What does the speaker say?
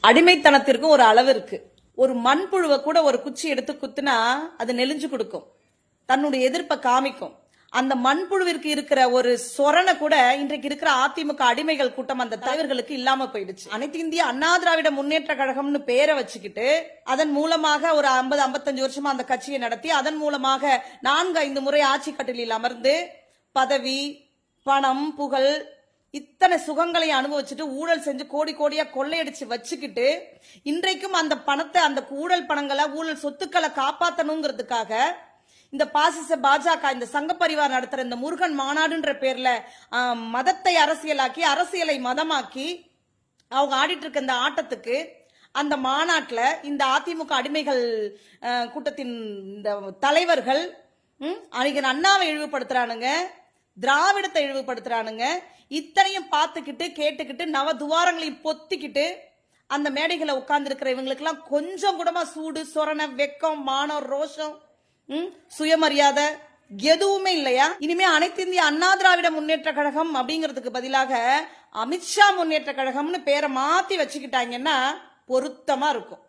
அடிமைத்தனத்திற்கும் ஒரு அளவு இருக்கு. ஒரு மண்புழுவை கூட ஒரு குச்சி எடுத்து குத்துனா அது நெளிஞ்சு கொடுக்கும், தன்னுடைய எதிர்ப்பை காமிக்கும். அந்த மண்புழுவிற்கு இருக்கிற ஒரு சொரணை கூட இன்றைக்கு இருக்கிற அதிமுக அடிமைகள் கூட்டம் அந்த தலைவர்களுக்கு இல்லாம போயிடுச்சு. அனைத்து இந்திய அண்ணா திராவிட முன்னேற்ற கழகம்னு பேரை வச்சுக்கிட்டு அதன் மூலமாக ஒரு 50-55 வருஷமா அந்த கட்சியை நடத்தி அதன் மூலமாக 4-5 முறை ஆட்சி கட்டிலில் அமர்ந்து பதவி, பணம், புகழ் இத்தனை சுகங்களை அனுபவிச்சுட்டு ஊழல் செஞ்சு கோடி கோடியா கொள்ளையடிச்சு வச்சுக்கிட்டு இன்றைக்கும் அந்த பணத்தை, அந்த ஊழல் பணங்களை, ஊழல் சொத்துக்களை காப்பாற்றணுங்கிறதுக்காக இந்த பாசிச பாஜக, இந்த சங்க பரிவார் நடத்துற இந்த முருகன் மாநாடுன்ற பேர்ல மதத்தை அரசியலாக்கி, அரசியலை மதமாக்கி அவங்க ஆடிட்டு இருக்க இந்த ஆட்டத்துக்கு, அந்த மாநாட்டில் இந்த அதிமுக அடிமைகள் கூட்டத்தின் இந்த தலைவர்கள் அன்னைக்கு அண்ணாவை இழிவுபடுத்துறானுங்க, திராவிடத்தை இழிவுபடுத்துறானுங்க. இத்தனையும் பார்த்துக்கிட்டு கேட்டுக்கிட்டு நவ துவாரங்களையும் பொத்திக்கிட்டு அந்த மேடைகளை உட்கார்ந்து இருக்கிற இவங்களுக்கு எல்லாம் கொஞ்சம் கூடமா சூடு, சொரண, வெக்கம், மானம், ரோஷம், சுயமரியாதை எதுவுமே இல்லையா? இனிமே அனைத்து இந்திய அண்ணா திராவிட முன்னேற்ற கழகம் அப்படிங்கிறதுக்கு பதிலாக அமித்ஷா முன்னேற்ற கழகம்னு பேரை மாத்தி வச்சுக்கிட்டாங்கன்னா பொருத்தமா இருக்கும்.